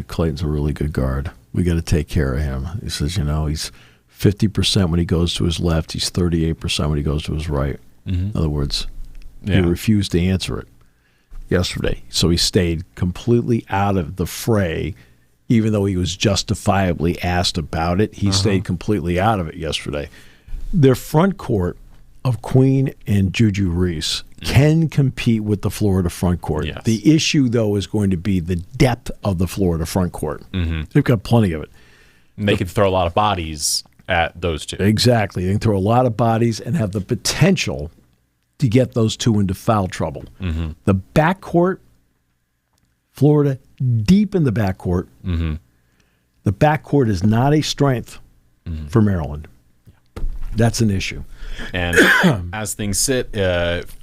"Clayton's a really good guard. We got to take care of him." He says, he's 50% when he goes to his left. He's 38% when he goes to his right. In other words, he refused to answer it yesterday. So he stayed completely out of the fray, even though he was justifiably asked about it. He stayed completely out of it yesterday. Their front court of Queen and Juju Reese can compete with the Florida front court. Yes. The issue, though, is going to be the depth of the Florida front court. They've got plenty of it. And they can throw a lot of bodies at those two. Exactly. They can throw a lot of bodies and have the potential to get those two into foul trouble. The backcourt Florida deep in the backcourt. Mm-hmm. The backcourt is not a strength for Maryland. That's an issue. And as things sit,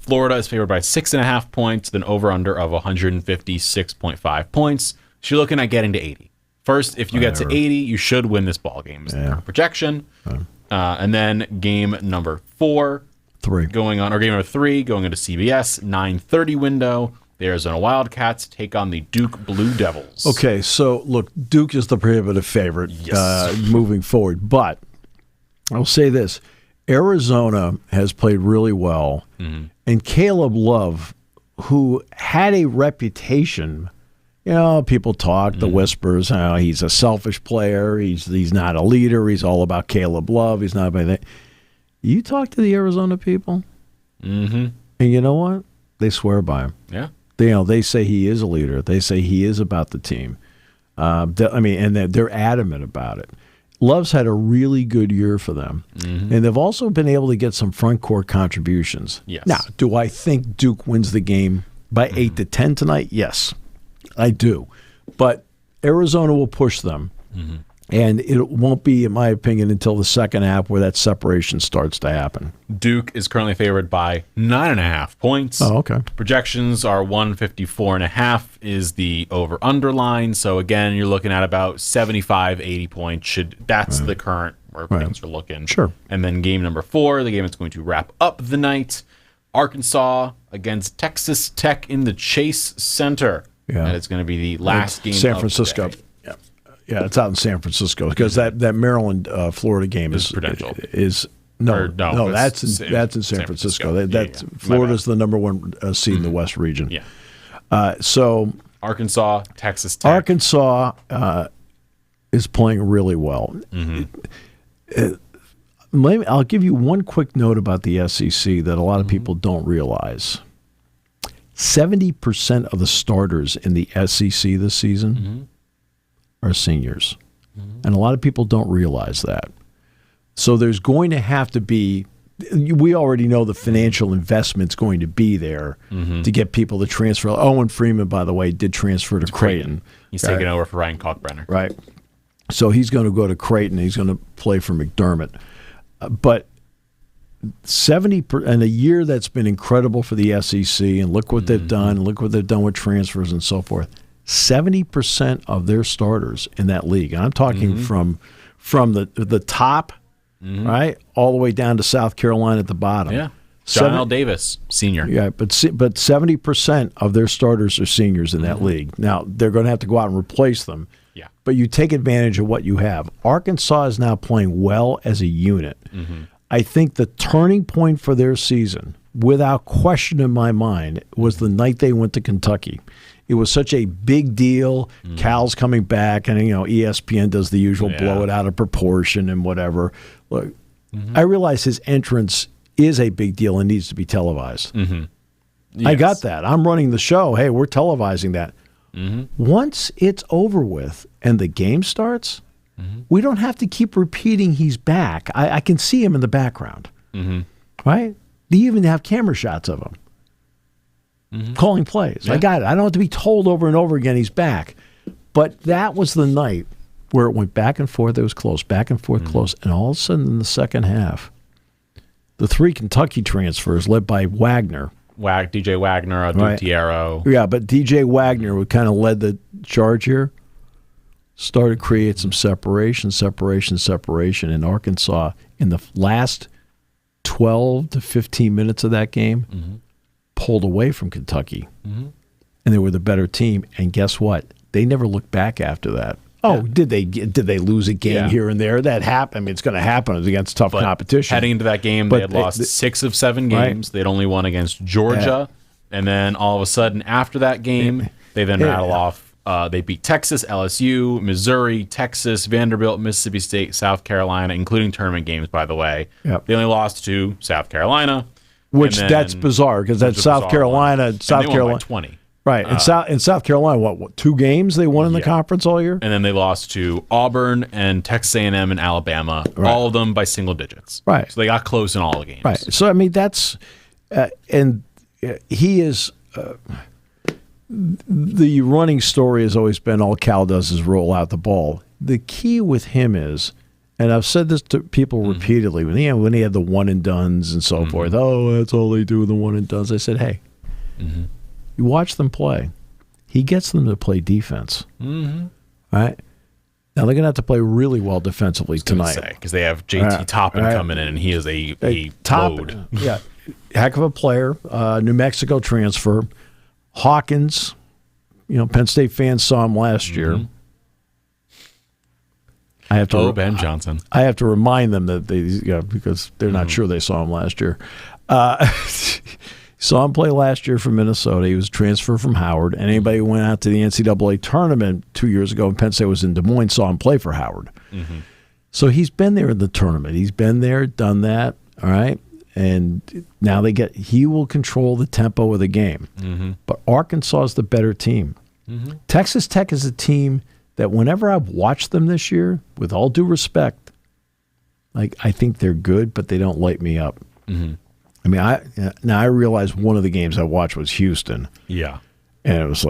Florida is favored by 6.5 points, then over-under of 156.5 points. So you're looking at getting to 80. First, if you get to 80, you should win this ball game. Is the projection. And then game number 3 going into CBS, 9:30 window. The Arizona Wildcats take on the Duke Blue Devils. Okay, so look, Duke is the prohibitive favorite moving forward. But I'll say this. Arizona has played really well. Mm-hmm. And Caleb Love, who had a reputation, people talk, the whispers, he's a selfish player, he's not a leader, he's all about Caleb Love, he's not about that. You talk to the Arizona people, and you know what? They swear by him. Yeah. They say he is a leader. They say he is about the team. And they're adamant about it. Love's had a really good year for them. Mm-hmm. And they've also been able to get some front court contributions. Yes. Now, do I think Duke wins the game by 8-10 tonight? Yes, I do. But Arizona will push them. Mm-hmm. And it won't be, in my opinion, until the second half where that separation starts to happen. Duke is currently favored by 9.5 points. Oh, okay. Projections are 154.5 is the over-under line. So, again, you're looking at about 75, 80 points. That's the current where things are looking. Sure. And then game number 4, the game that's going to wrap up the night, Arkansas against Texas Tech in the Chase Center. Yeah. And it's going to be the last game San Francisco. of the day. Yeah, it's out in San Francisco because that Maryland Florida game is Prudential. That's in San Francisco. Florida's the number 1 seed in the West region. Yeah. So Arkansas, Texas Tech. Arkansas is playing really well. I'll give you one quick note about the SEC that a lot of people don't realize. 70% of the starters in the SEC this season are seniors. And a lot of people don't realize that. So there's going to have to be, we already know the financial investment's going to be there to get people to transfer. Owen Freeman, by the way, did transfer to Creighton. He's taking over for Ryan Kalkbrenner. Right. So he's going to go to Creighton. He's going to play for McDermott. But 70% and a year that's been incredible for the SEC, and look what they've done, and look what they've done with transfers and so forth. 70% of their starters in that league, and I'm talking from the top, right, all the way down to South Carolina at the bottom. Yeah, John L. Davis, senior. Yeah, but 70% of their starters are seniors in that league. Now they're going to have to go out and replace them. Yeah, but you take advantage of what you have. Arkansas is now playing well as a unit. I think the turning point for their season, without question in my mind, was the night they went to Kentucky. It was such a big deal. Cal's coming back, and ESPN does the usual blow it out of proportion and whatever. Look, I realize his entrance is a big deal and needs to be televised. Yes. I got that. I'm running the show. Hey, we're televising that. Once it's over with and the game starts, we don't have to keep repeating he's back. I can see him in the background. Right? They even have camera shots of him. Calling plays. I got it. I don't have to be told over and over again he's back. But that was the night where it went back and forth. It was close, back and forth, close. And all of a sudden in the second half, the 3 Kentucky transfers led by Wagner. DJ Wagner, Adutiero. Yeah, but DJ Wagner, who kind of led the charge here, started to create some separation. In Arkansas, in the last 12 to 15 minutes of that game, pulled away from Kentucky, and they were the better team. And guess what? They never looked back after that. Oh, did they lose a game here and there? That happened. I mean, it's going to happen against tough competition. Heading into that game, they had lost 6 of 7 games. They'd only won against Georgia, and then all of a sudden, after that game, they then rattle off. They beat Texas, LSU, Missouri, Texas, Vanderbilt, Mississippi State, South Carolina, including tournament games, by the way. Yep. They only lost to South Carolina. Which that's bizarre because that's South Carolina. South Carolina 20. Right. In South Carolina, what 2 games they won in the conference all year? And then they lost to Auburn and Texas A&M and Alabama, all of them by single digits. Right. So they got close in all the games. Right. So, I mean, that's and he is the running story has always been all Cal does is roll out the ball. The key with him is, and I've said this to people repeatedly, when he had the one and dones and so forth, that's all they do with the one and dones. I said, hey, you watch them play. He gets them to play defense. All right? Now, they're going to have to play really well defensively tonight. Because they have JT Toppin coming in, and he is a load. Yeah, heck of a player. New Mexico transfer. Hawkins, Penn State fans saw him last year. I have to. Ben Johnson. I have to remind them that because they're not sure they saw him last year. Saw him play last year for Minnesota. He was transferred from Howard. And anybody who went out to the NCAA tournament 2 years ago when Penn State was in Des Moines saw him play for Howard. So he's been there in the tournament. He's been there, done that. All right. And now he will control the tempo of the game. But Arkansas is the better team. Texas Tech is a team that whenever I've watched them this year, with all due respect, I think they're good, but they don't light me up. I mean, I realize one of the games I watched was Houston. Yeah. And it was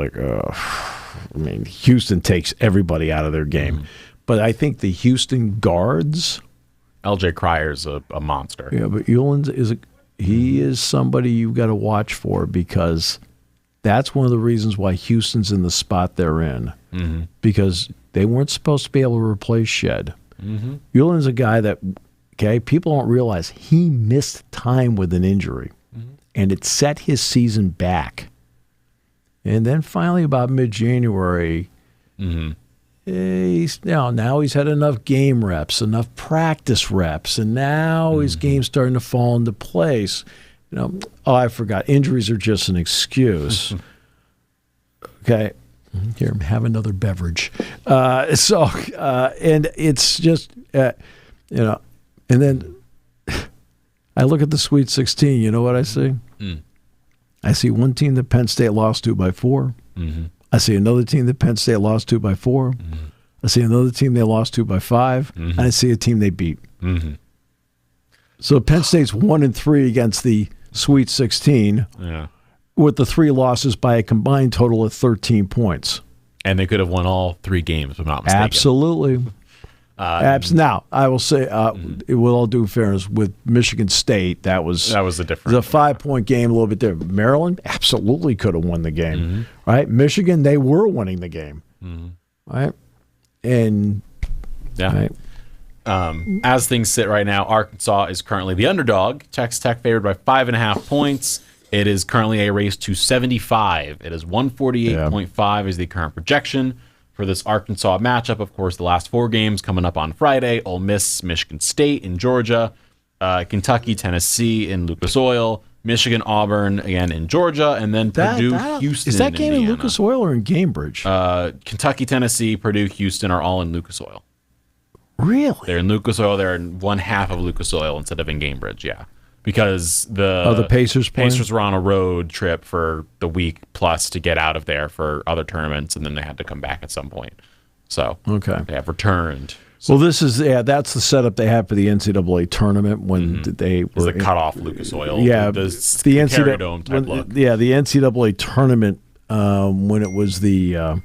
Houston takes everybody out of their game. But I think the Houston guards... LJ Cryer's a monster. Yeah, but Uhlens is somebody you've got to watch for because that's one of the reasons why Houston's in the spot they're in. Because they weren't supposed to be able to replace Shed. Uhlens a guy that... Okay, people don't realize he missed time with an injury, and it set his season back. And then finally, about mid-January, now he's had enough game reps, enough practice reps, and now his game's starting to fall into place. I forgot. Injuries are just an excuse. Okay, here, have another beverage. And it's just, And then I look at the Sweet 16. You know what I see? I see one team that Penn State lost to by 4. I see another team that Penn State lost to by 4. I see another team they lost to by 5. And I see a team they beat. So Penn State's 1-3 against the Sweet 16 with the 3 losses by a combined total of 13 points. And they could have won all 3 games, if I'm not mistaken. Absolutely. Now, I will say, with all due fairness, with Michigan State, that was a different. It was a 5-point game, a little bit there. Maryland absolutely could have won the game, right? Michigan, they were winning the game, right? And right? As things sit right now, Arkansas is currently the underdog. Texas Tech favored by 5.5 points. It is currently a race to 75. It is 148.5 is the current projection. For this Arkansas matchup, of course, the last 4 games coming up on Friday: Ole Miss, Michigan State in Georgia, Kentucky, Tennessee in Lucas Oil, Michigan, Auburn again in Georgia, and then Purdue, Houston. Is that game Indiana. in Lucas Oil or in Cambridge? Kentucky, Tennessee, Purdue, Houston are all in Lucas Oil. Really? They're in Lucas Oil. They're in one half of Lucas Oil instead of in Cambridge. Yeah. Because the Pacers were on a road trip for the week plus to get out of there for other tournaments, and then they had to come back at some point. So they have returned. So. Well, that's the setup they had for the NCAA tournament when they were cut off Lucas Oil. Yeah, the NCAA Dome type look. Yeah, the NCAA tournament when it was the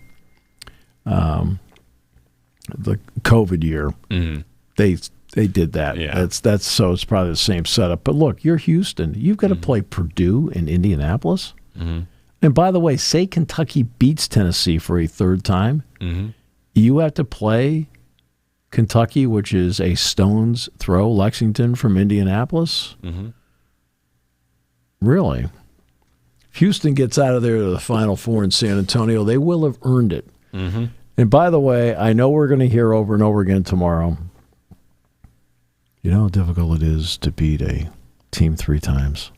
COVID year, they did that. Yeah. That's so it's probably the same setup. But look, you're Houston. You've got to play Purdue and Indianapolis. And by the way, say Kentucky beats Tennessee for a 3rd time. You have to play Kentucky, which is a stone's throw, Lexington from Indianapolis. Really? If Houston gets out of there to the Final Four in San Antonio, they will have earned it. And by the way, I know we're going to hear over and over again tomorrow, you know how difficult it is to beat a team 3 times?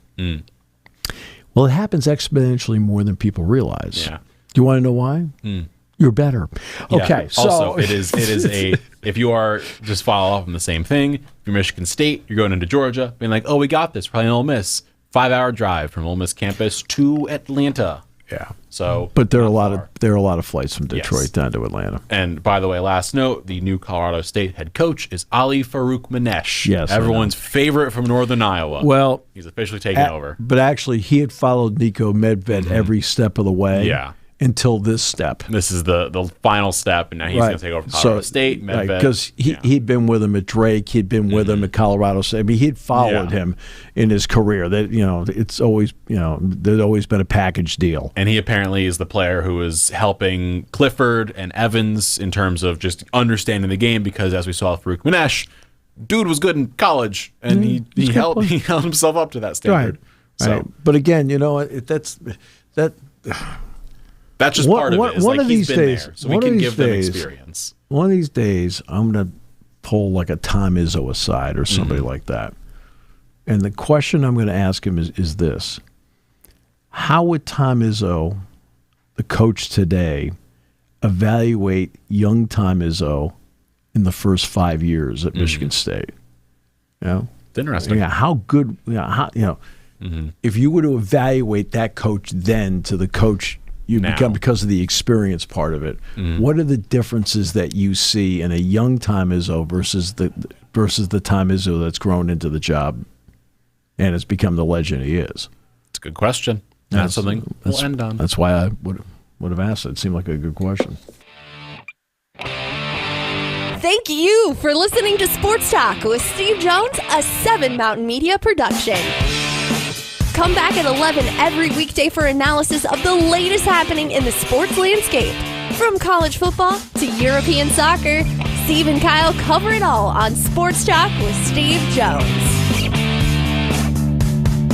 Well, it happens exponentially more than people realize. Yeah. Do you want to know why? You're better. Okay. Yeah. Also, it is if you are just follow up on the same thing, if you're Michigan State, you're going into Georgia, being like, oh, we got this, probably Ole Miss. 5-hour drive from Ole Miss campus to Atlanta. Yeah. So, but there are a lot of flights from Detroit down to Atlanta. And by the way, last note, the new Colorado State head coach is Ali Farouk-Manesh. Yes, everyone's favorite from Northern Iowa. Well, he's officially taken over. But actually, he had followed Nico Medved every step of the way. Yeah. until this step. This is the final step, and now he's going to take over Colorado State. Because he'd been with him at Drake, he'd been with him at Colorado State. I mean, he'd followed him in his career. That it's always there's always been a package deal. And he apparently is the player who is helping Clifford and Evans in terms of just understanding the game. Because as we saw with Farouk Manesh, dude was good in college, and he held himself up to that standard. Right. So, but again, that's just part of it. One of these days, there, so we can give them experience. One of these days, I'm going to pull like a Tom Izzo aside or somebody like that. And the question I'm going to ask him is this. How would Tom Izzo, the coach today, evaluate young Tom Izzo in the first 5 years at Michigan State? It's interesting. Yeah, how good, if you were to evaluate that coach then to the coach you become because of the experience part of it. What are the differences that you see in a young Tom Izzo versus the Tom Izzo that's grown into the job and has become the legend he is? It's a good question. That's something we'll end on. That's why I would have asked it. It seemed like a good question. Thank you for listening to Sports Talk with Steve Jones, a 7 Mountain Media production. Come back at 11 every weekday for analysis of the latest happening in the sports landscape. From college football to European soccer, Steve and Kyle cover it all on Sports Talk with Steve Jones.